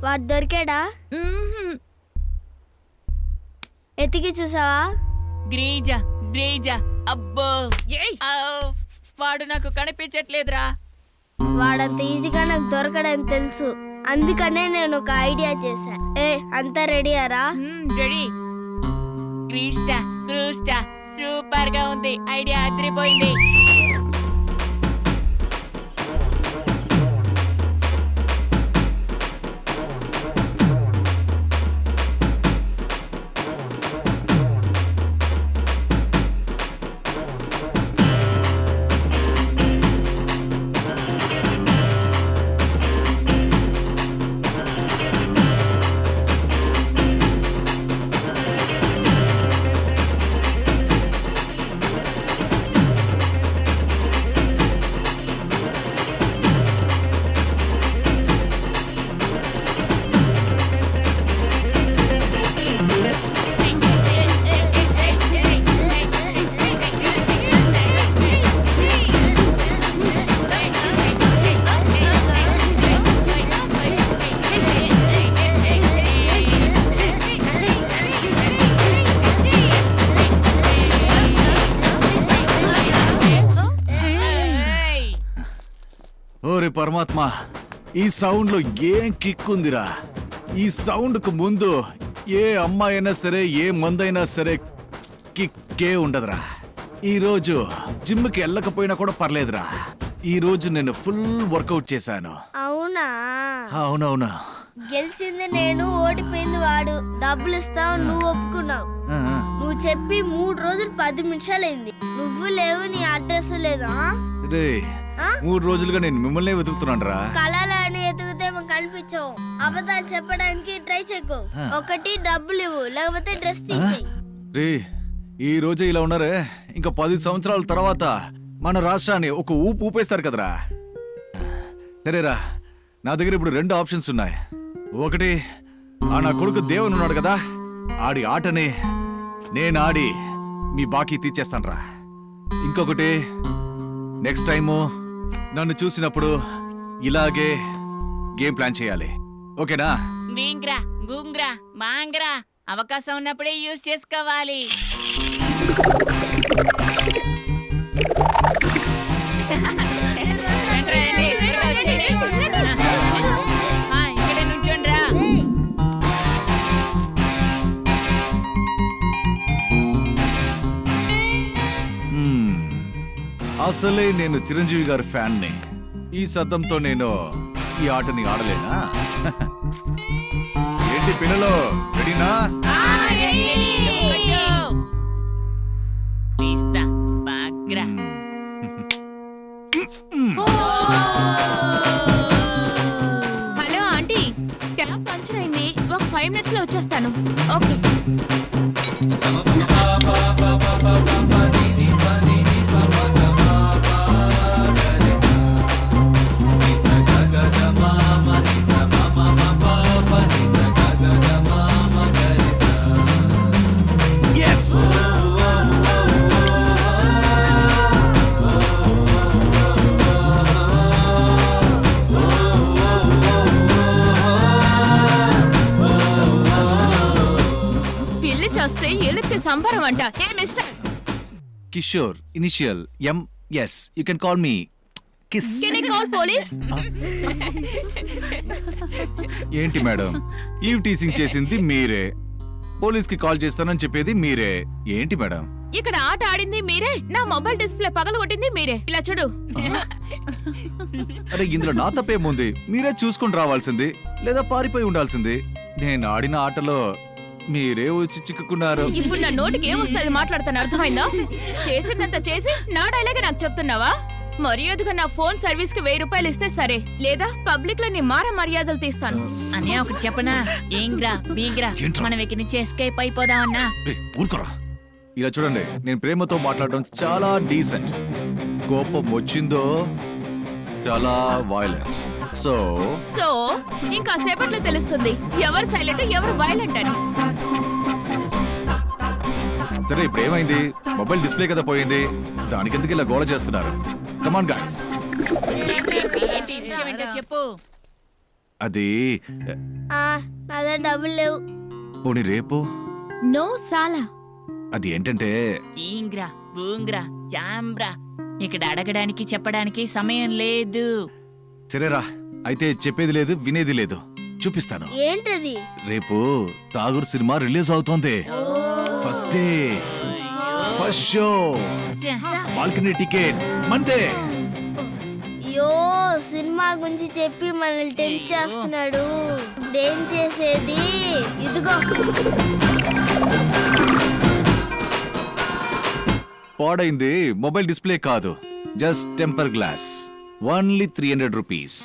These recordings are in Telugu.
వాడు దొరికాడా? ఎతికి చూసావా? గ్రీజా అబ్బో వాడు నాకు కనిపించట్లేదురా. వాడంత ఈజీగా నాకు దొరకడని తెలుసు, అందుకనే నేను ఒక ఐడియా చేశా. అంతా రెడీయారా? రెడీ. క్రూస్టా సూపర్ గా ఉంది, ఐడియా అదిరిపోయింది. ఓరే పరమాత్మ, ఈ సౌండ్ లో ఏం కిక్ ఉందిరా. ఈ సౌండ్ కు ముందు ఏ అమ్మాయినా సరే, ఏ మందైనా సరే కిక్కే ఉండదురా. ఈ రోజు జిమ్ కి వెళ్ళకపోయినా కూడా పర్లేదురా. ఈ రోజు నేను ఫుల్ వర్కౌట్ చేశాను. అవునా? అవునవునా. గెలిచింది నేను, ఓడిపోయింది వాడు. డబ్బులు ఇస్తావు, నువ్వు ఒప్పుకున్నావు. నువ్వు చెప్పి 3 రోజులు 10 నిమిషాలైంది. నువ్వు లేవు, నీ అడ్రస్ లేదా? రే 3 రోజులుగా నేను మిమ్మల్ని వెతుకుతున్నాను రా. కళలని ఎతికితే కనిపించవు. అబద్ధాలు చెప్పడానికి ట్రై చేయకు. ఒకటి డబ్బులు ఇవ్వు, లేకపోతే డ్రెస్ తీసేయ్. రే ఈ రోజే ఇలా ఉన్నారే, ఇంకా 10 సంవత్సరాల తర్వాత మన రాష్ట్రాన్ని ఒక ఊపు ఊపేస్తారు కదరా. సరేరా, నా దగ్గర ఇప్పుడు 2 ఆప్షన్స్ ఉన్నాయి. ఒకటి, నా కొడుకు దేవుని ఉన్నాడు కదా, ఆడి ఆటని నేను ఆడి మీ బాకీ తీర్చేస్తాను రా. ఇంకొకటి, నెక్స్ట్ టైము నన్ను చూసినప్పుడు ఇలాగే గేమ్ ప్లాన్ చేయాలి. ఓకేనా? గూంగ్రా మాంగ్రా అవకాశం ఉన్నప్పుడే యూజ్ చేసుకోవాలి. ఇక్కడ నుంచోండ్రా. అసలే నేను చిరంజీవి గారి ఫ్యాన్ని. ఈ శబ్దంతో నేను ఈ ఆటని ఆడలేనా? ఏంటి పిల్లలు, రెడీనా? హలో ఆంటీ, క్యాబ్ పంచర్ అయింది. ఒక 5 minutes లో వచ్చేస్తాను. ఓకే. సంబరం అంట. ఏ mister Kishore, initial MS. You can call me kiss. Can I call police? ఏంటి మేడం, ఈవ్ టీసింగ్ చేసింది మీరే, పోలీస్ కి కాల్ చేస్తానని చెప్పేది మీరే. ఏంటి మేడం, ఇక్కడ ఆట ఆడింది మీరే, నా మొబైల్ డిస్ప్లే పగలగొట్టింది మీరే. ఇలా చూడు. అరే ఇందులో నా తప్పేముంది? మీరే చూసుకుని రావాల్సింది, లేదా పారిపోయి ఉండాల్సింది. నేను ఆడిన ఆటలో మీరే వచ్చి చిక్కుకున్నారు. ఇప్పుడు నా నోటికి ఏమొస్తుంది మాట్లాడతాను, అర్థమైందా? చేసిందంతా చేసి నా డైలాగే నాకు చెప్తున్నావా? మర్యాదగా నా ఫోన్ సర్వీస్ కి 1000 రూపాయలు ఇస్తే సరే, లేదా పబ్లిక్ లో నీ మర్యాదలు తీస్తాను. అనే ఒకటి చెప్పనా? ఏంగ్రా బీగ్రా, మనం ఇక్కడి నుంచి ఎస్కేప్ అయిపోదామన్నా. ఊరుకోరా. ఇలా చూడండి, నేను ప్రేమతో మాట్లాడడం చాలా డీసెంట్. కోపం వచ్చిందో చాలా వైలెంట్. సో ఇంకా సేపట్లో తెలుస్తుంది ఎవరు సైలెంట్ ఎవరు వైలెంట్ అని. సరే ఇప్పుడు ఏమైంది? మొబైల్ డిస్ప్లే కదా పోయింది, దానికి ఎందుకు ఇలా గోల చేస్తున్నారు? Come on guys. చెప్పు. అది నా దగ్గర డబ్బులు లేవు. పోనీ రేపు నో సాలా. అది ఏంటంటే ఈంగ్రా బూంగ్రా జాంబ్రా ఇక్కడ అడగడానికి చెప్పడానికి సమయం లేదు. సరేరా, అయితే చెప్పేది లేదు వినేది లేదు, చూపిస్తాను. ఏంటది? రేపు ఠాగూర్ సినిమా రిలీజ్ అవుతోంది. First day, first show, balcony ticket Monday. అయ్యో, సినిమా గురించి చెప్పి మనల్ని టెంప్ట్ చేస్తున్నాడు. ఇప్పుడేం చేసేది? ఇదిగో. పాడైంది మొబైల్ డిస్ప్లే కాదు, just temper glass. Only 300 rupees.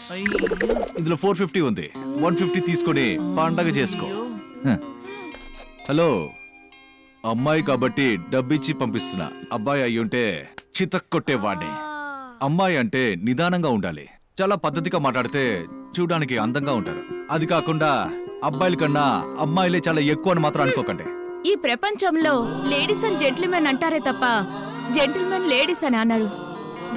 ఇందులో 450 ఉంది. 150 తీసుకొని పండగ చేసుకో. హ. హలో, అమ్మాయి కాబట్టి డబ్బిచ్చి పంపిస్తున్నా. అబ్బాయి అయ్యుంటే చితక్కొట్టేవాడిని. అమ్మాయి అంటే నిదానంగా ఉండాలి, చాలా పద్ధతిగా మాట్లాడితే చూడడానికి అందంగా ఉంటారు. అది కాకుండా అబ్బాయిల కన్నా అమ్మాయిలే చాలా ఎక్కువ అని మాత్రం అనుకోకండి. ఈ ప్రపంచంలో లేడీస్ అండ్ జెంటిల్మెన్ అంటారే తప్ప జెంటిల్మెన్ లేడీస్ అని అన్నారు.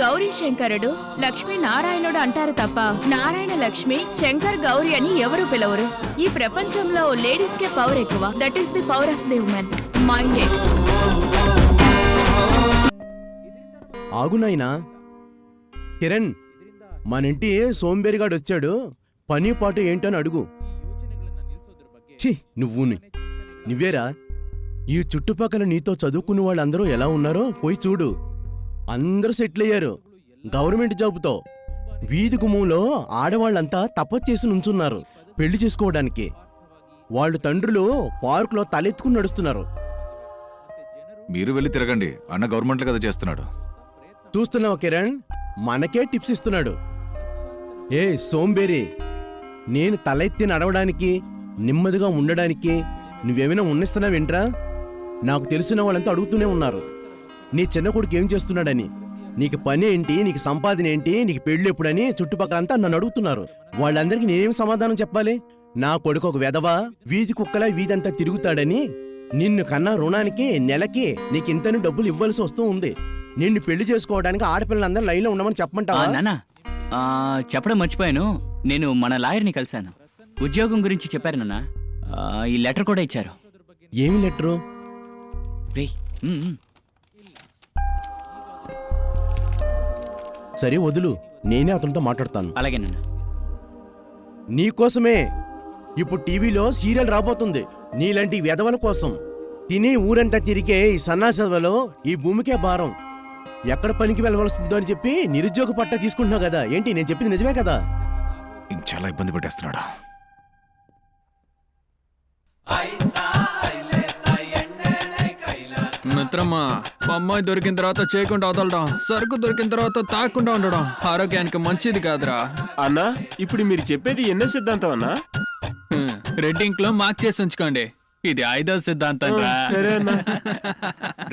గౌరీ శంకరుడు, లక్ష్మీ నారాయణుడు అంటారు తప్ప నారాయణ లక్ష్మి, శంకర్ గౌరీ అని ఎవరు పిలవరు. ఈ ప్రపంచంలో లేడీస్ కే పవర్ ఎక్కువ. That is the power of the women. Mind it. ఆగునాయినా. కిరణ్, మనింటి సోంబేరిగాడు వచ్చాడు, పని పాటు ఏంటని అడుగు. ఛీ, నువ్వేరా? ఈ చుట్టుపక్కల నీతో చదువుకున్న వాళ్ళందరూ ఎలా ఉన్నారో పోయి చూడు. అందరూ సెటిల్ అయ్యారు గవర్నమెంట్ జాబుతో. వీధి గుమ్మంలో ఆడవాళ్ళంతా తపస్సు నుంచున్నారు పెళ్లి చేసుకోవడానికి. వాళ్ళు తండ్రులు పార్కులో తలెత్తుకుని నడుస్తున్నారు. మీరు వెళ్ళి తిరగండి, అన్న గవర్నమెంట్ కదా చేస్తున్నాడు. చూస్తున్నావు కిరణ్, మనకే టిప్స్ ఇస్తున్నాడు. ఏ సోంబేరి, నేను తలెత్తి నడవడానికి, నెమ్మదిగా ఉండడానికి నువ్వేమైనా ఉన్నిస్తున్నావేంట్రా? నాకు తెలిసిన వాళ్ళంతా అడుగుతూనే ఉన్నారు నీ చిన్న కొడుకు ఏం చేస్తున్నాడని. నీకు పని ఏంటి, నీకు సంపాదన ఏంటి, నీకు పెళ్ళి ఎప్పుడని చుట్టుపక్కలంతా నన్ను అడుగుతున్నారు. వాళ్ళందరికీ నేనేం సమాధానం చెప్పాలి? నా కొడుకు ఒక వెధవా, వీధి కుక్కలా వీధంతా తిరుగుతాడని, నిన్ను కన్నా రుణానికి నెలకి నీకింతని డబ్బులు ఇవ్వాల్సి వస్తూ ఉంది. నిన్ను పెళ్లి చేసుకోవడానికి ఆడపిల్లలందరూ లైన్లో ఉండమని చెప్పమంటావా? నాన్న, చెప్పడం మర్చిపోయాను. నేను మన లాయర్ని కలిశాను. ఉద్యోగం గురించి చెప్పారు నాన్న. ఈ లెటర్ కూడా ఇచ్చారు. ఏమి లెటరు? రేయ్, సరే వదులు, నేనే అతనితో మాట్లాడతాను. అలాగే నాన్న. నీకోసమే ఇప్పుడు టీవీలో సీరియల్ రాబోతుంది. నీలాంటి వెధవల కోసం. తిని ఊరంతా తిరిగే ఈ సన్నాసవలో ఈ భూమికే భారం. ఎక్కడ పనికి వెళ్ళవలసిందో అని చెప్పి నిరుద్యోగ పట్టా తీసుకుంటున్నావు కదా. ఏంటి నేను చెప్పింది నిజమే కదా? చాలా ఇబ్బంది పెట్టేస్తున్నాడు. మిత్రమా, అమ్మాయి దొరికిన తర్వాత చేయకుండా వదలడం, సరుకు దొరికిన తర్వాత తాకుండా ఉండడం ఆరోగ్యానికి మంచిది కాదురా. అన్నా, ఇప్పుడు మీరు చెప్పేది ఎన్నో సిద్ధాంతం అన్నా? రెడ్ ఇంక్ లో మార్క్ చేసి ఉంచుకోండి. ఇది 5వ సిద్ధాంతం రా. సరే అన్నా.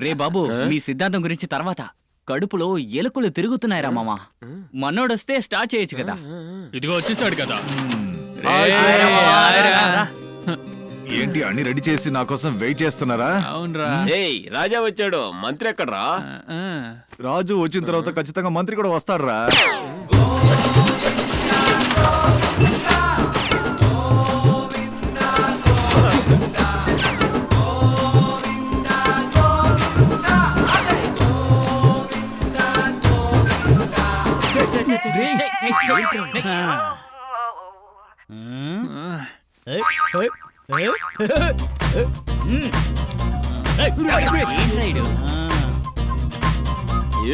రే బాబు, మీ సిద్ధాంతం గురించి తర్వాత. కడుపులో ఎలుకలు తిరుగుతున్నాయిరా మామ. మనోడొస్తే స్టార్ట్ చేయొచ్చు కదా. ఇదిగో వచ్చేసాడు కదా. ఏంటి అన్ని రెడీ చేసి నా కోసం వెయిట్ చేస్తున్నారా? అవునరా. ఏయ్, రాజా వచ్చాడు, మంత్రి ఎక్కడ్రా? రాజు వచ్చిన తర్వాత ఖచ్చితంగా మంత్రి కూడా వస్తాడురా.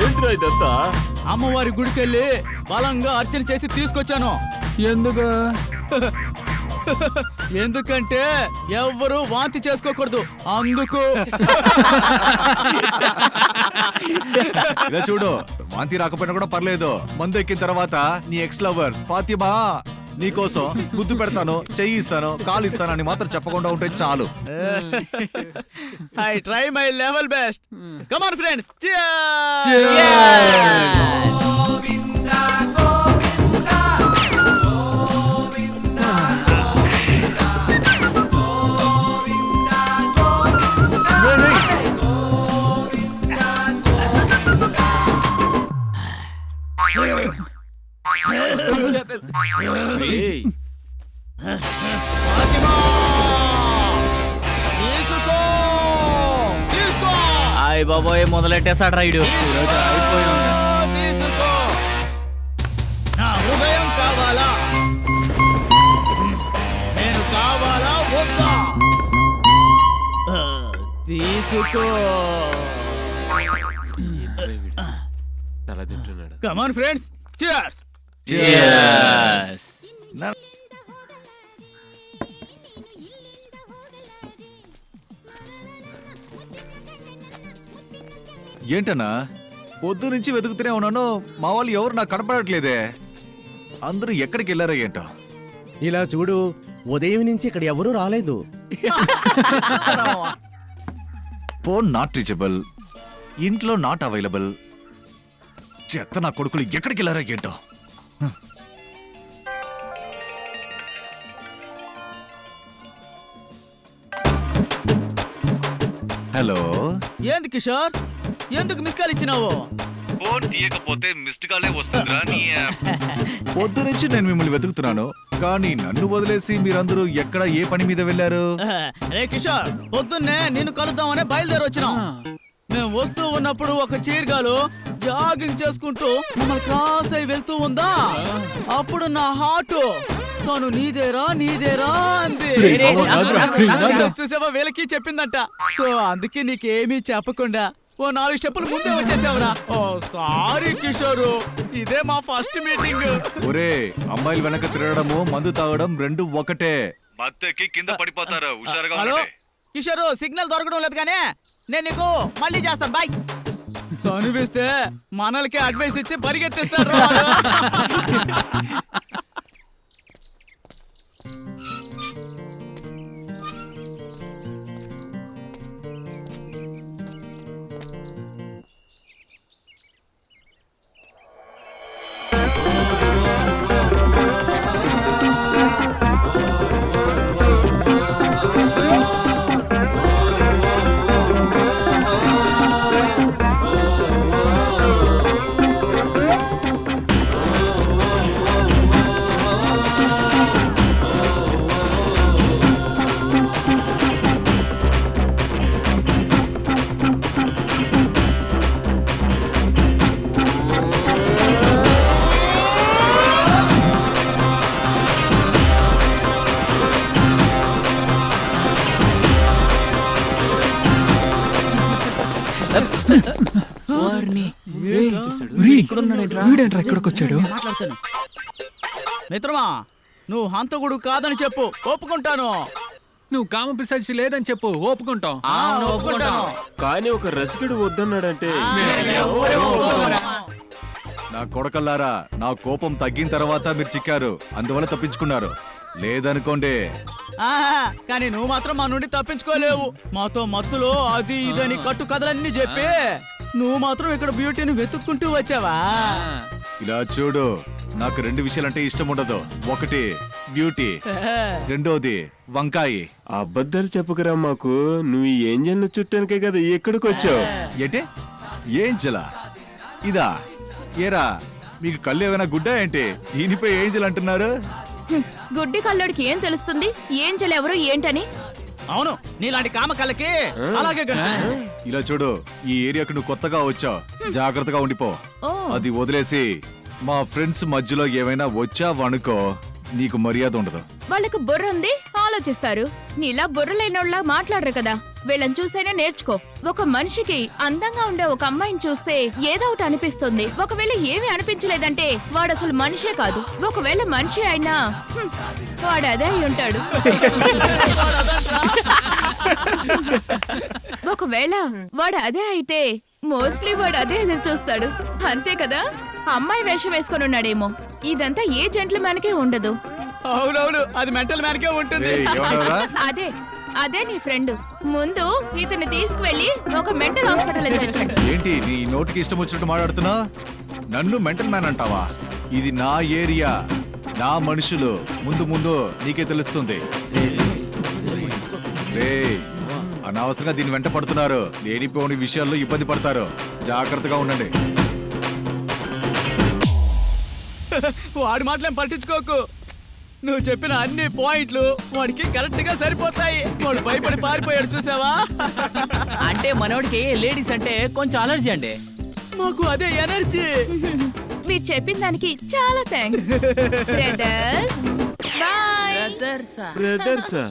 ఏంట్రా ఇదంతా? అమ్మవారి గుడికెళ్ళి బలంగా అర్చన చేసి తీసుకొచ్చాను. ఎందుకు? ఎందుకంటే ఎవ్వరూ వాంతి చేసుకోకూడదు, అందుకు. ఇలా చూడు, వాంతి రాకపోయినా కూడా పర్లేదు. మందు ఎక్కిన తర్వాత నీ ఎక్స్ లవర్ ఫాతిమా నీకోసం గుద్దు పెడతాను, చెయ్యి ఇస్తాను, కాలు ఇస్తాను అని మాత్రం చెప్పకుండా ఉంటే చాలు. I try my level best. Come on friends, ఏయ్, అయ్య బాబోయ్ మొదలెట్టేశాడు రైడు. ఈరోజు అయిపోయి ఉంది. తీసుకో నా హృదయం కావాలా నేను కావాలా వద్దా తీసుకో తల తింటున్నాడు. Come on friends cheers Cheers. ఏంటన్నా పొద్దు నుంచి వెతుకుతూనే ఉన్నాను, మా వాళ్ళు ఎవరు నాకు కనపడట్లేదే. అందరూ ఎక్కడికి వెళ్ళారో ఏంటో. ఇలా చూడు, ఉదయం నుంచి ఇక్కడ ఎవరూ రాలేదు. ఫోన్ నాట్ రీచబుల్, ఇంట్లో నాట్ అవైలబుల్. చెత్త నా కొడుకులు ఎక్కడికి వెళ్ళారో ఏంటో. హలో, ఏంది కిషోర్ ఎందుకు మిస్ కాల్ ఇచ్చినావు ఫోన్ తీయకపోతే మిస్డ్ కాలే వస్తుందిరా నీ యాప్. పొద్దు నుంచి నేను మిమ్మల్ని వెతుకుతున్నాను, కానీ నన్ను వదిలేసి మీరందరూ ఎక్కడ ఏ పని మీద వెళ్ళారు? రే కిషోర్ పొద్దున్నే నిన్ను కలుద్దామని బయలుదేరి వచ్చినాం. మేము వస్తూ ఉన్నప్పుడు ఒక చీరగాలు జాగింగ్ చేసుకుంటూ మమ్మల్ని క్రాస్ అయి వెళ్తూ ఉందా, అప్పుడు నా హార్ట్ తను నీదేరా నీదేరా అంది. చూసావా వీళ్ళకి చెప్పిందంట. సో అందుకే నీకేమీ చెప్పకుండా ఓ 4 స్టెప్పులు ముందే వచ్చేసావురా. ఓ సారీ కిషోరు, ఇదే మా ఫస్ట్ మీటింగ్. ఒరే, అమ్మాయిలు వెనక తిరగడము మందు తాగడం రెండు ఒకటే. మత్తెక్కి కింద పడిపోతారు, హుషారుగా హలో ఉండండి. కిషోరు, సిగ్నల్ దొరకడం లేదు కానీ నేను నీకు మళ్ళీ చేస్తాను. బాయ్. చనిపిస్తే మనలకి అడ్వైస్ ఇచ్చి పరిగెత్తిస్తారు. వారిని. వీడేంట్రా ఇక్కడికి వచ్చాడు? మాట్లాడతాను. మిత్రమా, నువ్వు హంతకుడు కాదని చెప్పు, ఒప్పుకుంటాను. నువ్వు కామ పిశాచి లేదని చెప్పు, ఒప్పుకుంటాం. ఒప్పుకుంటాను. కానీ ఒక రసికుడు వద్దన్నాడంటే నా కొడకల్లారా, నా కోపం తగ్గిన తర్వాత మీరు చిక్కారు, అందువల్ల తప్పించుకున్నారు. లేదనుకోండి. కానీ నువ్వు మాత్రం మా నుండి తప్పించుకోలేవు. మాతో మత్తులో అది ఇదని కట్టు కథలన్నీ చెప్పి నువ్వు మాత్రం ఇక్కడ బ్యూటీని వెతుక్కుంటూ వచ్చావా? ఇలా చూడు, నాకు 2 విషయాలంటే ఇష్టం ఉండదు. ఒకటి బ్యూటీ, రెండోది వంకాయి. అబద్ధాలు చెప్పకురా మాకు. నువ్వు ఈ ఏంజల్ చుట్టానికే కదా ఎక్కడికి వచ్చావు. ఏంటి ఏంజలా? ఇదా? ఏరా, మీకు కళ్ళు ఏమైనా గుడ్డా ఏంటి? దీనిపై ఏంజల్ అంటున్నారు? గుడ్డి కల్లోడికి ఏం తెలుస్తుంది ఏంజల్ ఎవరు ఏంటని? అవును, నీలాంటి కామ కళ్ళకి అలాగే కనిపిస్తుంది. ఇలా చూడు, ఈ ఏరియాకు నువ్వు కొత్తగా వచ్చావు, జాగ్రత్తగా ఉండిపో. ఓ. అది వదిలేసి మా ఫ్రెండ్స్ మధ్యలో ఏమైనా వచ్చావనుకో, నీకు మర్యాద ఉండదు. వాళ్ళకు బుర్ర ఉంది, ఆలోచిస్తారు. నీలా బుర్ర లేనోళ్ళ మాట్లాడరు కదా. వీళ్ళని చూసైనా నేర్చుకో. ఒక మనిషికి అందంగా ఉండే ఒక అమ్మాయిని చూస్తే ఏదో ఒకటి అనిపిస్తుంది. ఒకవేళ ఏమీ అనిపించలేదంటే వాడు అసలు మనిషే కాదు. ఒకవేళ మనిషి అయినా వాడు అదే అయి ఉంటాడు. ఒకవేళ వాడు అదే అయితే మోస్ట్లీ వాడు అదే ఎదురు చూస్తాడు. అంతే కదా? అమ్మాయి వేషం వేసుకొని ఉన్నాడేమో. ఇదంతా ఏ జెంట్లమ్యాన్ కే ఉండదు. అవునవును, అది మెంటల్ మ్యాన్ కే ఉంటుంది. ఏయ్, ఏమన్నావురా? అదే నీ ఫ్రెండ్. ముందు ఇతన్ని తీసుకువెళ్ళి ఒక మెంటల్ హాస్పిటల్ చేర్చండి. ఏంటి నీ నోటికి ఇష్టం వచ్చినట్టు మాట్లాడుతున్నా? నన్ను మెంటల్ మ్యాన్ అంటావా? ఇది నా ఏరియా, నా మనుషులు. ముందు ముందు నీకే తెలుస్తుంది. రేయ్, అనవసరంగా దీని వెంట పడుతున్నారు. లేనిపోని విషయాల్లో ఇబ్బంది పడతారు. జాగ్రత్తగా ఉండండి. వాడి మాటలేం పట్టించుకోకు. నువ్వు చెప్పిన అన్ని పాయింట్లు వాడికి కరెక్ట్ గా సరిపోతాయి. వాడు భయపడి పారిపోయాడు చూసావా? అంటే మనోడికి లేడీస్ అంటే కొంచెం అలర్జీ అండి. మాకు అదే ఎనర్జీ. మీరు చెప్పిన దానికి చాలా థ్యాంక్స్ బ్రదర్స్. బాయ్. బ్రదర్సా? బ్రదర్సా?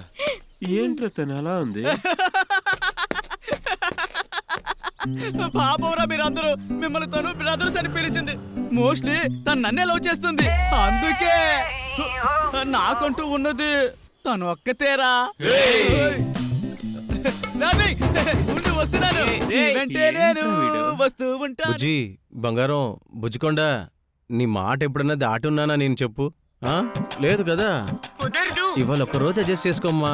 ఏంట్రా తను అలా ఉంది? పాపంరా మీరందరూ, మిమ్మల్ని తను బ్రదర్స్ అని పిలిచింది. మోస్ట్లీ తను నన్నే లవ్ చేస్తుంది. అందుకే నాకంటూ ఉన్నది తను ఒక్కతేరా. రాబీ, ఉండు వస్తున్నాను. నీ వెంటే నేను వస్తూ ఉంటాను. బుజ్జి బంగారం బుజ్జికొండ, నీ మాట ఎప్పుడన్నా దాటున్నానా నేను చెప్పు? ఆ? లేదు కదా. ఇవాళ ఒక్క రోజు అడ్జస్ట్ చేసుకోమ్మా.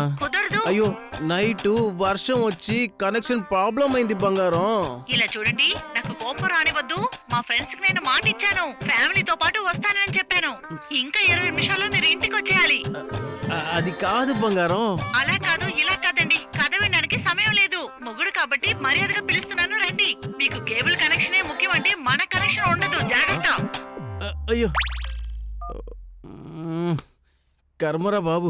అయ్యో నైట్ వర్షం వచ్చి కనెక్షన్ ప్రాబ్లం అయింది బంగారం. ఇలా చూడండి, నాకు కోపం రానివద్దు. మా ఫ్రెండ్స్ కి నేను మాట ఇచ్చాను, ఫ్యామిలీతో పాటు వస్తానని చెప్పాను. ఇంకా 20 నిమిషాల్లో మీరు ఇంటికి వచ్చేయాలి. అది కాదు బంగారం. అలా కాదు ఇలా కాదండి, కథ వినడానికి సమయం లేదు. మొగుడు కాబట్టి మర్యాదగా పిలుస్తున్నాను, రండి. మీకు కేబుల్ కనెక్షనే ముఖ్యం అంటే మన కనెక్షన్ ఉండదు, జాగ్రత్త. అయ్యో కర్మరా బాబు.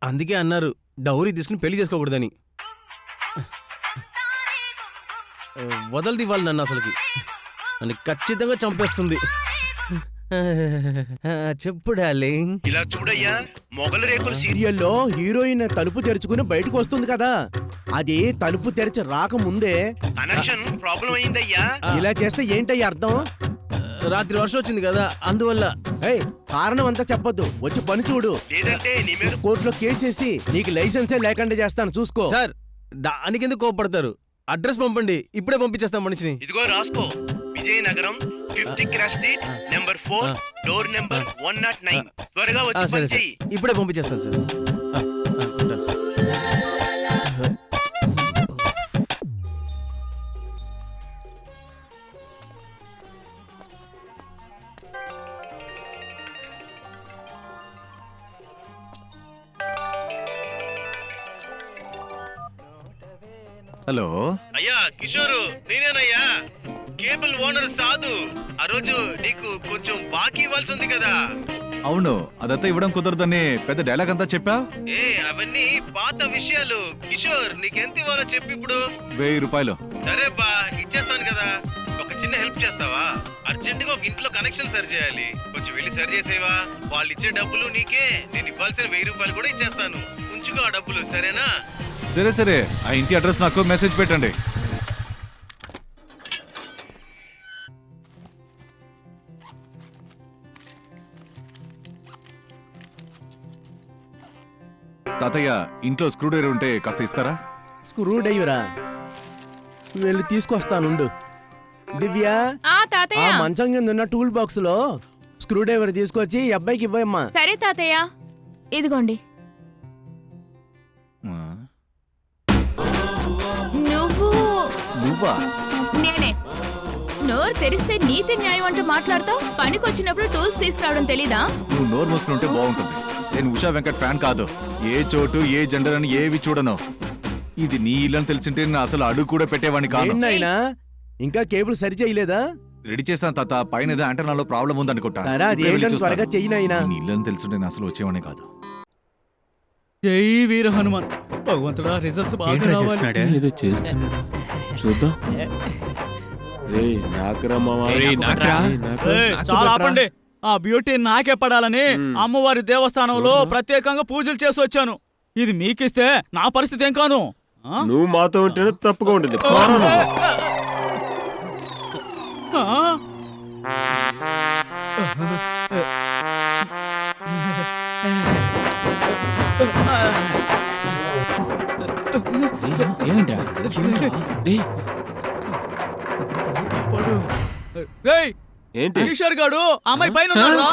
అందుకే అన్నారు డౌరీ తీసుకుని పెళ్లి చేసుకోకూడదని. వదలది వాళ్ళు నన్ను, అసలుకి నన్ను ఖచ్చితంగా చంపేస్తుంది. చెప్పు డార్లింగ్. ఇలా చూడయ్యా, మొగల రేకుల సీరియల్లో హీరోయిన్ తలుపు తెరుచుకుని బయటకు వస్తుంది కదా, అది తలుపు తెరిచి రాకముందే కనెక్షన్ ప్రాబ్లం అయిందయ్యా. ఇలా చేస్తే ఏంటయ్యా అర్థం? రాత్రి వర్షం వచ్చింది కదా, అందువల్ల. కారణం అంతా చెప్పొద్దు, వచ్చి పని చూడు, లేదంటే నీ మీద కోర్టులో కేసేసి నీకు లైసెన్సే లేకుండా చేస్తాను, చూసుకో. సార్ దానికి ఎందుకు కోపడతారు? అడ్రస్ పంపండి, ఇప్పుడే పంపించేస్తాం మనిషిని. ఇదిగో రాసుకో, Vizianagaram 50 cross street number 4 door number 109. త్వరగా వచ్చి పని చెయ్యి. ఇప్పుడే పంపించేస్తాను సార్. హలో అయ్యా కిషోరు, నేనేనయ్యా, కేబుల్ ఓనర్ సాధు. ఆ రోజు నీకు కొంచెం బాకీ ఇవ్వాల్సి ఉంది కదా. అవును, అదంతా ఇవ్వడం కుదరదని పెద్ద డైలాగ్ అంతా చెప్పా. అవన్నీ పాత విషయాలు. కిషోర్, నీకెంత ఇవ్వాలో చెప్పు ఇప్పుడు. 1000 రూపాయలు. సరే బా, ఇచ్చేస్తాను కదా. ఒక చిన్న హెల్ప్ చేస్తావా? అర్జెంట్ గా ఒక ఇంట్లో కనెక్షన్ సరి చేయాలి, కొంచెం వెళ్ళి సరి చేసేవా? వాళ్ళు ఇచ్చే డబ్బులు నీకే, నేను ఇవ్వాల్సిన 1000 రూపాయలు కూడా ఇచ్చేస్తాను. ఉంచుకో ఆ డబ్బులు, సరేనా? సరే సరే, ఆ ఇంటి అడ్రస్ నాకు మెసేజ్ పెట్టండి. తాతయ్య, ఇంట్లో స్క్రూ డ్రైవర్ ఉంటే కాస్త ఇస్తారా? స్క్రూ డ్రైవరా? వెళ్ళి తీసుకొస్తానుండు. దివ్య, ఆ తాతయ్య. మంచం కింద ఉన్న టూల్ బాక్స్ లో స్క్రూ డ్రైవర్ తీసుకొచ్చి ఈ అబ్బాయికి ఇవ్వమ్మా. సరే తాతయ్య, ఇదిగోండి. నువ్వా? నేనే. నోరు తెరిస్తే నీతి న్యాయం అంటూ మాట్లాడతావు. పనికొచ్చినప్పుడు టూల్స్ తీసుకురావడం తెలీదా? నువ్వు నోరు మూసుకుని ఉంటే బాగుంటుంది. నేను ఉషా వెంకట్ ఫ్యాన్ కాదు. ఏ చోటు ఏ జెండర్ అని ఏవి చూడను. ఇది నీ ఇల్లని తెలిసింటే నేను అసలు అడుగు కూడా పెట్టేవాడిని కాదు. ఇంకా కేబుల్ సరి చేయలేదా? రెడీ చేస్తాను తాత. పైన ఏదో యాంటెనాలో ప్రాబ్లం ఉందనుకుంటా. త్వరగా చెయ్యినైనా. నీ ఇల్లని తెలుసుంటే నేను అసలు వచ్చేవాడిని కాదు. జై వీర హనుమాన్. భగవంతుడా, రిజల్ట్స్ బాగా రావాలి. ఏదో చేస్తున్నాడు, చూద్దాం. చాలా ఆపండి. ఆ బ్యూటీ నాకే పడాలని అమ్మవారి దేవస్థానంలో ప్రత్యేకంగా పూజలు చేసి వచ్చాను. ఇది మీకిస్తే నా పరిస్థితి ఏం కాను? నువ్వు మాతో ఉంటేనే తప్పుగా ఉంటుంది. ఏంటి? కిషోర్ గాడు అమ్మాయి పైన ఉన్నాడు.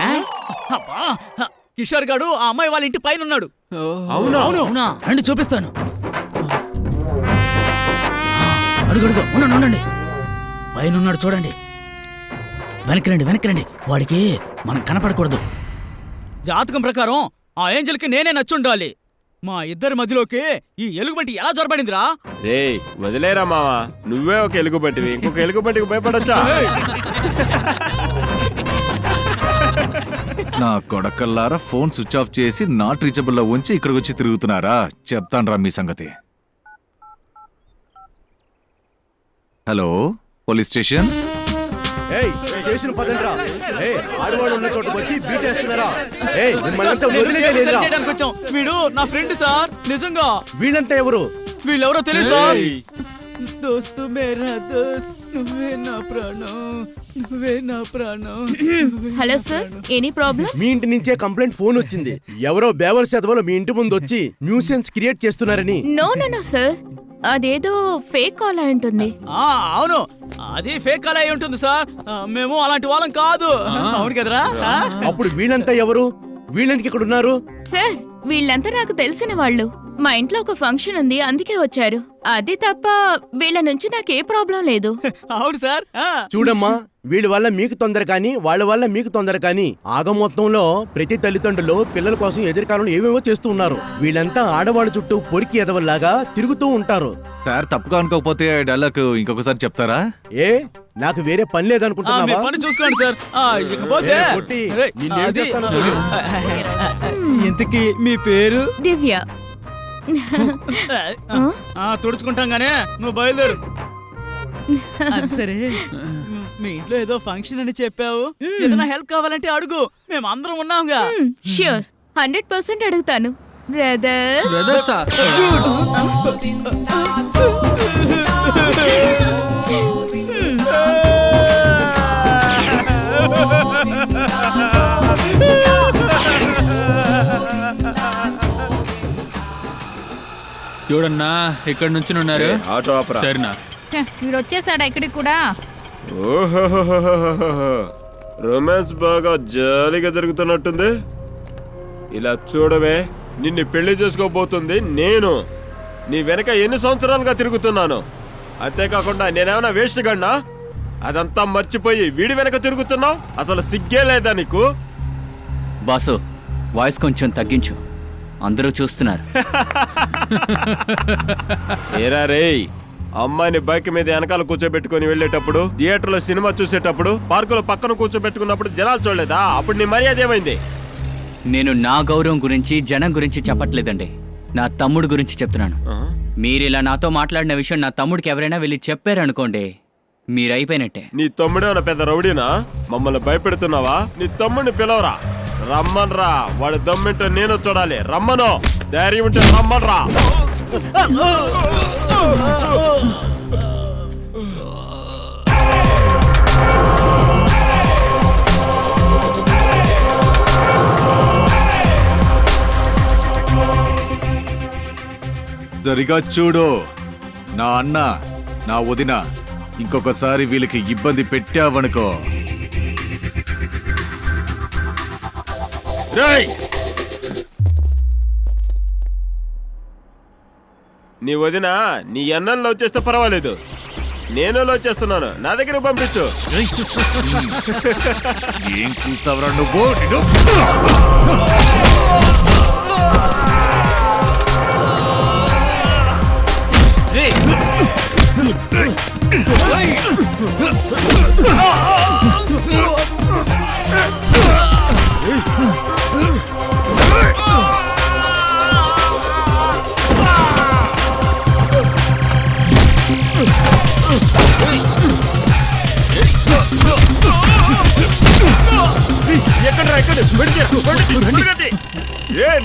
కిషోర్ గాడు ఆ అమ్మాయి వాళ్ళ ఇంటి పైన ఉన్నాడు. అవునా? అవునా? రండి చూపిస్తాను. అడుగడుగు ఉండండి, పైన ఉన్నాడు చూడండి. వెనక్కి రండి. వాడికి మనం కనపడకూడదు. జాతకం ప్రకారం ఆ ఏంజల్ కి నేనే నచ్చుండాలి. మా ఇద్దరి మధ్యలోకి ఈ ఎలుగుబంటి ఎలా జొరబడిందిరా? రే వదిలేరా మావా, నువ్వే ఒక ఎలుగుబంటివి, ఇంకొక ఎలుగుబంటికి భయపడొచ్చా? నా కొడకల్లారా ఫోన్ స్విచ్ ఆఫ్ చేసి నాట్ రీచబుల్ లో ఉంచి ఇక్కడికి వచ్చి తిరుగుతున్నారా? చెప్తాన్రా మీ సంగతి. Hello, police station. ఏయ్ స్టేషన్ పదండ్రా. ఏయ్ ఆడవాడు ఉన్న చోటకు వచ్చి బీటేస్తున్నారా? ఏయ్ మిమ్మల్నంతా వదిలేదే లేదురా. చేయడానికి వచ్చాం. వీడు నా ఫ్రెండ్ సార్, నిజంగా. వీళ్ళంతా ఎవరు? వీళ్ళెవరో తెలుసు సార్. దోస్తు మేరా దోస్త్, నువ్వే నా ప్రాణం, నువ్వే నా ప్రాణం. Hello sir, any problem? మీ ఇంటి నుంచే కంప్లైంట్ ఫోన్ వచ్చింది. ఎవరో బేవర్ సెదవలో మీ ఇంటి ముందు వచ్చి న్యూసెన్స్ క్రియేట్ చేస్తున్నారని. నో నో నో సార్, అదేదో ఫేక్ కాల్ అయి ఉంటుంది. అవును, అది ఫేక్ కాల్ అయి ఉంటుంది సార్. మేము అలాంటి వాళ్ళం కాదు. అవును కదరా? అప్పుడు వీళ్ళంతా ఎవరు? వీళ్ళెందుకు ఇక్కడ ఉన్నారు? సార్, వీళ్ళంతా నాకు తెలిసిన వాళ్ళు. మా ఇంట్లో ఒక ఫంక్షన్ ఉంది, అందుకే వచ్చారు. అది తప్ప వీళ్ళ నుంచి నాకే ప్రాబ్లం లేదు. అవును సార్. చూడమ్మా, వీళ్ళ వల్ల మీకు తొందర కానీ వాళ్ళ వల్ల మీకు తొందర కానీ ఆగ మొత్తంలో ప్రతి తల్లిదండ్రులు పిల్లల కోసం ఎదురుకాలంలో ఏవేవో చేస్తూ ఉన్నారు. వీళ్ళంతా ఆడవాళ్ళ చుట్టూ పొరికి ఎదవల్లాగా తిరుగుతూ ఉంటారు. సార్, తప్పుగా అనుకోకపోతే డైలాగ్ ఇంకొకసారి చెప్తారా? ఏ నాకు వేరే పని లేదనుకుంటున్నావా? పని చూసుకోండి సార్. ఇకపోతే ఏ, కొట్టి, నిన్నేం చేస్తానో చూడు. ఇంతకీ మీ పేరు? దివ్య. తుడుచుకుంటాం గానే, నువ్వు బయలుదేరు. అది సరే, మీ ఇంట్లో ఏదో ఫంక్షన్ అని చెప్పావు. ఏదైనా హెల్ప్ కావాలంటే అడుగు, మేము అందరం ఉన్నాంగా. ష్యూర్, 100% అడుగుతాను బ్రదర్. బ్రదర్సా? చూడన్నా, ఇక్కడ నుంచి ఉన్నారు. ఆటో ఆపరా. సరేనా? వీడు వచ్చేసాడా ఇక్కడికి కూడా? ఓహోహోహోహోహో. రొమాన్స్ బాగా జాలీగా జరుగుతున్నట్టుంది. ఇలా చూడవే, నిన్ను పెళ్లి చేసుకోబోతుంది నేను. నీ వెనక ఎన్ని సంవత్సరాలుగా తిరుగుతున్నాను. అంతేకాకుండా నేనేమైనా వేస్ట్ గన్నా? అదంతా మర్చిపోయి వీడి వెనక తిరుగుతున్నావు. అసలు సిగ్గే లేదా నీకు? బాసు, వాయిస్ కొంచెం తగ్గించు, అందరూ చూస్తున్నారు. ఏరా రేయ్, అమ్మాయిని బైక్ మీద వెనకాల కూర్చోబెట్టుకుని వెళ్ళేటప్పుడు, థియేటర్లో సినిమా చూసేటప్పుడు, పార్కులో పక్కన కూర్చోబెట్టుకున్నప్పుడు జనాలు చూడలేదా? అప్పుడు నీ మర్యాద ఏమైంది? నేను నా గౌరవం గురించి జనం గురించి చెప్పట్లేదండి, నా తమ్ముడు గురించి చెప్తున్నాను. మీరిలా నాతో మాట్లాడిన విషయం నా తమ్ముడికి ఎవరైనా వెళ్ళి చెప్పారనుకోండి, మీరైపోయినట్టే. నీ తమ్ముడేమన్నా పెద్ద రౌడీనా? మమ్మల్ని భయపెడుతున్నావా? నీ తమ్ముడిని పిలవరా, రమ్మన్రా. వాడి దమ్మింటో నేను చూడాలి. రమ్మను, ధైర్యం ఉంటే రమ్మన్రా. సరిగా చూడు, నా అన్న, నా వదిన, ఇంకొకసారి వీళ్ళకి ఇబ్బంది పెట్టావనుకో. రేయ్! నీ వదిన నీ అన్నంలో వచ్చేస్తే పర్వాలేదు, నేను వచ్చేస్తున్నాను. నా దగ్గర పంపించు. ఏం చూసావురా నువ్వు?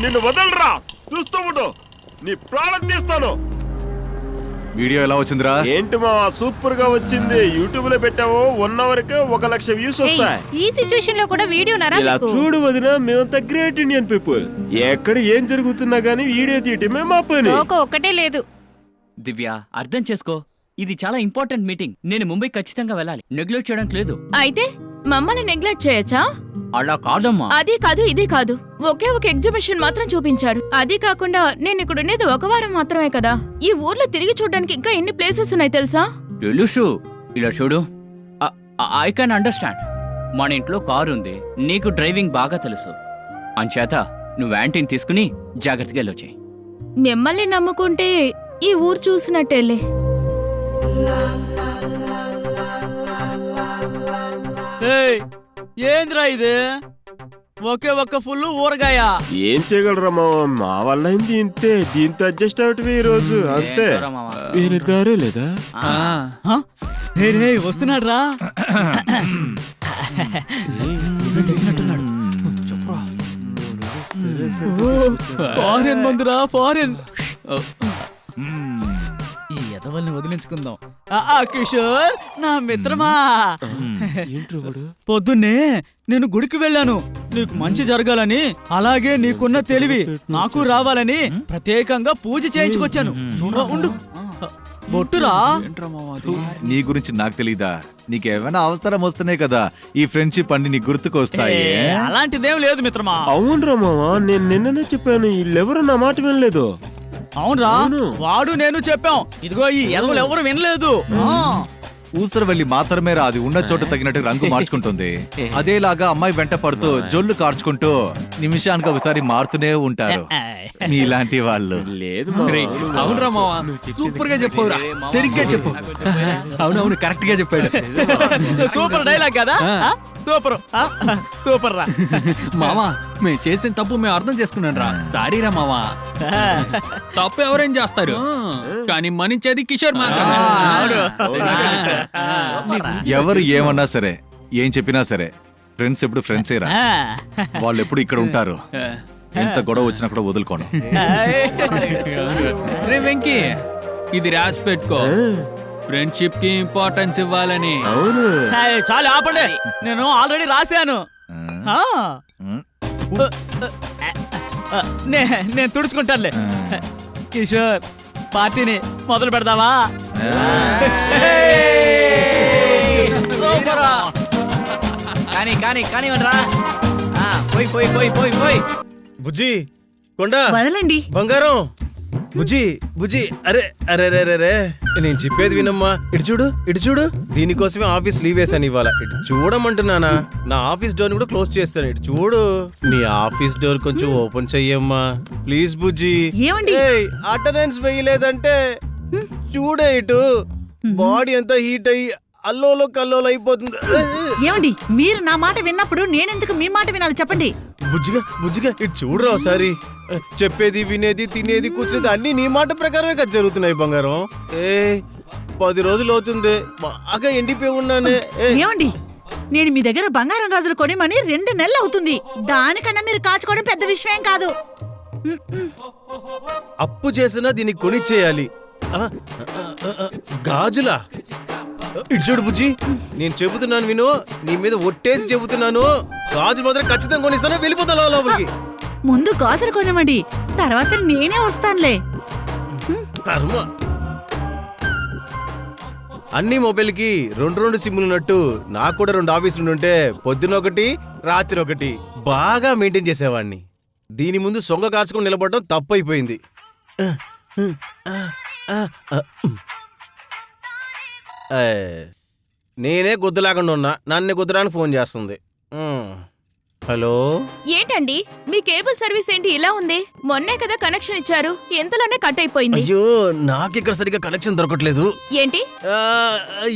నిన్ను వదలరా, చూస్తూ ఉండు, నీ ప్రాణం తీస్తాను. వీడియో ఎలా వచ్చిందిరా? ఏంటి మా సూపర్ గా వచ్చింది. యూట్యూబ్ లో పెట్టావు, 1 hour కి 1 లక్ష వ్యూస్ వస్తాయి. ఈ సిచ్యువేషన్ లో కూడా వీడియో నరా? ఇలా చూడు వదిన, మేమంతా గ్రేట్ ఇండియన్ పీపుల్. ఎక్కడ ఏం జరుగుతున్నా గానీ వీడియో తీయటమే మా పని. ఒక్కటే లేదు. దివ్య, అర్థం చేసుకో, ఇది చాలా ఇంపార్టెంట్ మీటింగ్. నేను ముంబై ఖచ్చితంగా వెళ్ళాలి, నెగ్లెక్ట్ చేయడానికి లేదు. అయితే మమ్మల్ని నెగ్లెక్ట్ చేయొచ్చా? అలా కాదమ్మా. అది కాదు, ఇది కాదు. ఒకే ఒక ఎగ్జిబిషన్ మాత్రం చూపించారు. అది కాకుండా నేను ఇక్కడ ఉండేది 1 వారం మాత్రమే కదా. ఈ ఊర్లో తిరిగి చూడడానికి ఇంకా ఎన్ని ప్లేసెస్ ఉన్నాయి తెలుసా? తెలుసు. ఇలా చూడు, ఐ కెన్ అండర్స్టాండ్. మన ఇంట్లో కారు ఉంది, నీకు డ్రైవింగ్ బాగా తెలుసు. అంచేత నువ్వు యాంటీని తీసుకుని జాగ్రత్తగా వెళ్ళొచ్చాయి. మిమ్మల్ని నమ్ముకుంటే ఈ ఊరు చూసినట్టేలే. ఏంద్రా ఇది? ఒకే ఒక్క ఫుల్ ఊరగాయ. ఏం చేయగలరా మామ, మా వల్ల అయింది ఇంతే. దీంతో అడ్జస్ట్ అవుతుంది ఈ రోజు అంతే. వేరే దారే లేదా? రే వస్తున్నాడు రా. తెచ్చినట్టున్నాడు. ఫారెన్ మందురా, ఫారెన్. ఈ ఎదవల్ని వదిలించుకుందాం. కిషోర్ నా మిత్రమా, పొద్దున్నే నేను గుడికి వెళ్ళాను. నీకు మంచి జరగాలని, అలాగే నీకున్న తెలివి నాకు రావాలని ప్రత్యేకంగా పూజ చేయించుకొచ్చాను. ఉండు, బొట్టురా. నీ గురించి నాకు తెలీదా? నీకేమైనా అవసరం వస్తేనే కదా ఈ ఫ్రెండ్షిప్ అన్ని నీ గుర్తుకొస్తాయి. అలాంటిదేం లేదు మిత్రమా. అవునరా మామ, నేను నిన్ననే చెప్పాను, వీళ్ళెవరు నా మాట వినలేదు. అవునరా, వాడు నేను చెప్పాం. ఇదిగో ఈ ఎదవలు ఎవరు వినలేదు. ఊసర వెళ్ళి మాత్రమే రాదు, ఉన్న చోట తగినట్టు రంగు మార్చుకుంటుంది. అదేలాగా అమ్మాయి వెంట పడుతూ జొల్లు కార్చుకుంటూ నిమిషానికి ఒకసారి మారుతూనే ఉంటారు మీలాంటి వాళ్ళు. లేదు అవునరా మావా, సూపర్ గా చెప్పవురా, సరిగ్గా చెప్పు. అవునవును, కరెక్ట్ గా చెప్పాడు. సూపర్ డైలాగ్ కదా. సూపర్ సూపర్ రా మావా. మేము చేసిన తప్పు మేము అర్థం చేసుకున్నాను రా. సారీ రా మావా. తప్పు ఎవరేం చేస్తారు, కానీ మనించేది కిషోర్ మాత్రమే. ఎవరు ఏమన్నా సరే, ఏం చెప్పినా సరే, ఫ్రెండ్స్ ఎప్పుడు ఫ్రెండ్సేరా. వాళ్ళు ఎప్పుడు ఇక్కడ ఉంటారు. ఎంత గొడవ వచ్చినా కూడా వదులుకోను. రే వెంకీ, ఇది రాసి పెట్టుకో, ఫ్రెండ్షిప్ కి ఇంపార్టెన్స్ ఇవ్వాలని. అవును, చాలు ఆపండి, నేను ఆల్రెడీ రాశాను. నేను తుడుచుకుంటానులే. కిషోర్, పార్టీని మొదలు పెడదామా? కానీ కానీ కానివ్వండిరా. పోయి పోయి పోయి పోయి పోయి. బుజ్జి కొండ వదలండి. బంగారం, బుజ్జి బుజ్జి, అరే అరే రే రే రే, నేను చెప్పేది వినమ్మా. ఇటు చూడు, ఇటు చూడు. దీనికోసమే ఆఫీస్ లీవ్ వేసాను ఇవాళ. ఇటు చూడమంటున్నానా? నా ఆఫీస్ డోర్ కూడా క్లోజ్ చేస్తాను. ఇటు చూడు, నీ ఆఫీస్ డోర్ కొంచెం ఓపెన్ చెయ్యమ్మా ప్లీజ్ బుజ్జి. ఏమండి? అటెండెన్స్ వేయలేదంటే చూడే, ఇటు బాడీ అంతా హీట్ అయ్యి అల్లోలో కల్లోలో అయిపోతుంది. ఏమండి, మీరు నా మాట విన్నప్పుడు నేనెందుకు మీ మాట వినాలి చెప్పండి. బుజ్జిగా బుజ్జిగా, ఇటు చూడరా ఒకసారి. చెప్పేది వినేది తినేది కూర్చునేది అన్ని నీ మాట ప్రకారమే కదా జరుగుతున్నాయి బంగారం. 10 రోజులు అవుతుంది, బాగా ఎండిపోయి ఉన్నానే. ఏమండి, నేను మీ దగ్గర బంగారం గాజులు కొనిమని 2 నెలలు అవుతుంది. దానికన్నా మీరు కాచుకోవడం పెద్ద విషయం కాదు. అప్పు చేసినా దీనికి కొనిచ్చేయాలి. గాజులా? ఇటు చూడు బుజ్జి, నేను చెబుతున్నాను విను. నీ మీద ఒట్టేసి చెబుతున్నాను, గాజులు మాత్రం ఖచ్చితంగా కొనిస్తాను. వెళ్ళిపోతా లోపలికి. ముందు గాజులు కొనమండి, తర్వాత నేనే వస్తానులే. కర్మ. అన్ని మొబైల్కి 2 సిమ్లు ఉన్నట్టు నాకు కూడా 2 ఆఫీసులు ఉంటే పొద్దున ఒకటి, రాత్రి ఒకటి బాగా మెయింటైన్ చేసేవాడిని. దీని ముందు సొంగ కార్చుకొని నిలబడడం తప్పైపోయింది. నేనే గుద్దు లేకుండా ఉన్నా, నన్ను గుద్దడానికి ఫోన్ చేస్తుంది. హలో, ఏంటండి మీ కేబుల్ సర్వీస్ ఏంటి ఇలా ఉంది? మొన్నే కదా కనెక్షన్ ఇచ్చారు, ఎంతలోనే కట్ అయిపోయింది. అయ్యో నాకిక్కడ సరిగ్గా కనెక్షన్ దొరకట్లేదు. ఏంటి?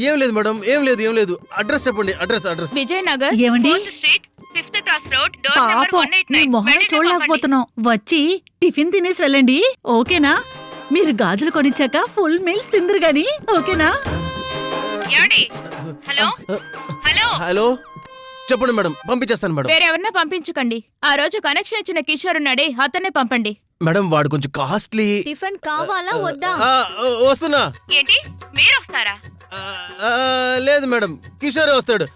ఏం లేదు మేడం, ఏం లేదు ఏం లేదు. అడ్రస్ చెప్పండి, అడ్రస్ అడ్రస్. విజయనగర్, ఏమండి? 5th cross road, door number పాపం, 189. మీ మొహం చూడలేకపోతున్నాం. వచ్చి టిఫిన్ తినేసి వెళ్ళండి, ఓకేనా? మీరు గాజులు కొనిచ్చాక ఫుల్ మీల్స్ తిందరు గాని, ఓకేనా? హలో హలో, హలో చెప్పండి మేడం, పంపించేస్తాను మేడం. వేరెవరన్నా పంపించకండి. ఆ రోజు కనెక్షన్ ఇచ్చిన కిషోర్ ఉన్నాడే, అతనే పంపండి. మేడం వాడు కొంచెం కాస్ట్లీ. టిఫిన్ కావాలా వద్దా? వస్తున్నా. ఏంటి, మీరు వస్తారా? లేదు మేడం, కిషోరే వస్తాడు.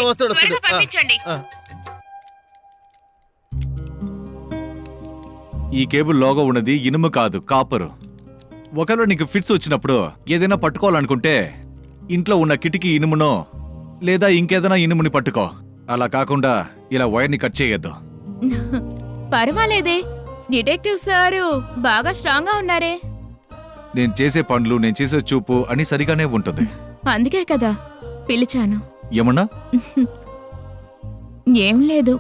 వస్తాడు వస్తాడు. పంపించండి. ఈ కేబుల్ లోగో ఉన్నది ఇనుము కాదు, కాపరు. ఒకవేళ నీకు ఫిట్స్ వచ్చినప్పుడు ఏదైనా పట్టుకోవాలనుకుంటే ఇంట్లో ఉన్న కిటికీ ఇనుమునో లేదా ఇంకేదైనా ఇనుముని పట్టుకో. అలా కాకుండా ఇలా వైర్ని కట్ చేయొద్దు. పర్వాలేదే, డిటెక్టివ్ సారు బాగా స్ట్రాంగ్ గా ఉన్నారే. నేను చేసే పనులు, నేను చేసే చూపు అని సరిగానే ఉంటుంది. అందుకే కదా పిలిచాను. ఏమన్నా? ఏం లేదు,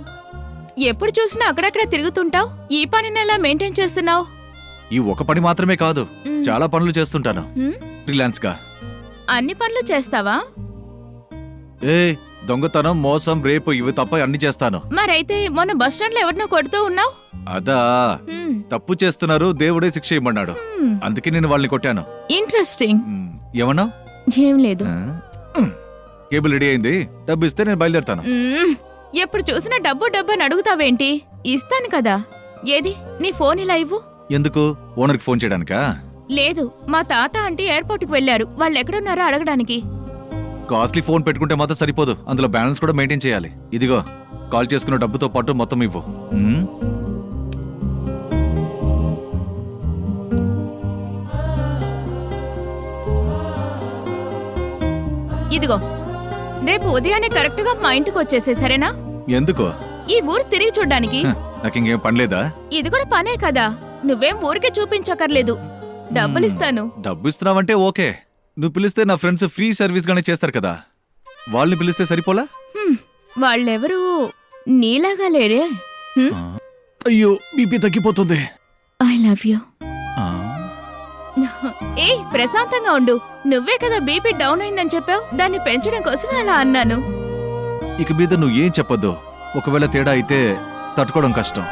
ఎప్పుడు చూసినా అక్కడక్కడ తిరుగుతుంటావు. ఈ పనిని ఎలా మెయింటైన్ చేస్తున్నావు? ఈ ఒక పని మాత్రమే కాదు, చాలా పనులు చేస్తుంటాను ఫ్రీలాన్స్ గా. అన్ని పనులు చేస్తావా? దొంగతనం మోసం రేపు ఇవి తప్ప అన్ని చేస్తాను. మరైతే మొన్న బస్ స్టాండ్ లో ఎవరినో కొడుతూ ఉన్నావు. అదా తప్పు చేస్తున్నారు, దేవుడే శిక్ష ఇమ్మన్నాడు, అందుకే నేను వాళ్ళని కొట్టాను. ఇంట్రెస్టింగ్. ఏమన్నా? ఏం లేదు. కేబుల్ రెడీ అయింది, డబ్బు ఇస్తే నేను బయలుదేరుతాను. ఎప్పుడు చూసినా డబ్బు డబ్బు అని అడుగుతావేంటి? ఇస్తాను కదా. ఏది నీ ఫోన్ ఇలా ఇవ్వు. ఎందుకు? ఓనర్కి ఫోన్ చేయడానికా? లేదు, మా తాత ఆంటీ ఎయిర్పోర్ట్ కి వెళ్లారు, వాళ్ళు ఎక్కడున్నారో అడగడానికి. కాస్ట్లీ ఫోన్ పెట్టుకుంటే మాత్రం సరిపోదు, అందులో బ్యాలెన్స్ కూడా మెయింటైన్ చేయాలి. ఇదిగో కాల్ చేసుకున్న డబ్బుతో పాటు మొత్తం ఇవ్వు. ఇదిగో, రేపు ఉదయాన్నే కరెక్ట్ గా మా ఇంటికి వచ్చేసే, సరేనా? ఎందుకు? ఈ ఊరు తిరిగి చూడ్డానికి. నాకు ఇంకేం పనిలేదా? ఇది కూడా పనే కదా, నువ్వేం ఊరికే చూపించక్కర్లేదు, డబ్బులిస్తాను. డబ్బు ఇస్తున్నావంటే ఓకే. నువ్వు పిలిస్తే నా ఫ్రెండ్స్ ఫ్రీ సర్వీస్ గానే చేస్తారు కదా, వాళ్ళని పిలిస్తే సరిపోలా? వాళ్ళెవరూ నీలాగా లేరే. అయ్యో, బీపీ తగ్గిపోతుంది. I love you. ఏ ప్రశాంతంగా ఉండు, నువ్వే కదా బీపీ డౌన్ అయిందని చెప్పావు, దాన్ని పెంచడం కోసం అలా అన్నాను. ఇక మీద నువ్వు ఏం చెప్పొద్దు, ఒకవేళ తేడా అయితే తట్టుకోవడం కష్టం.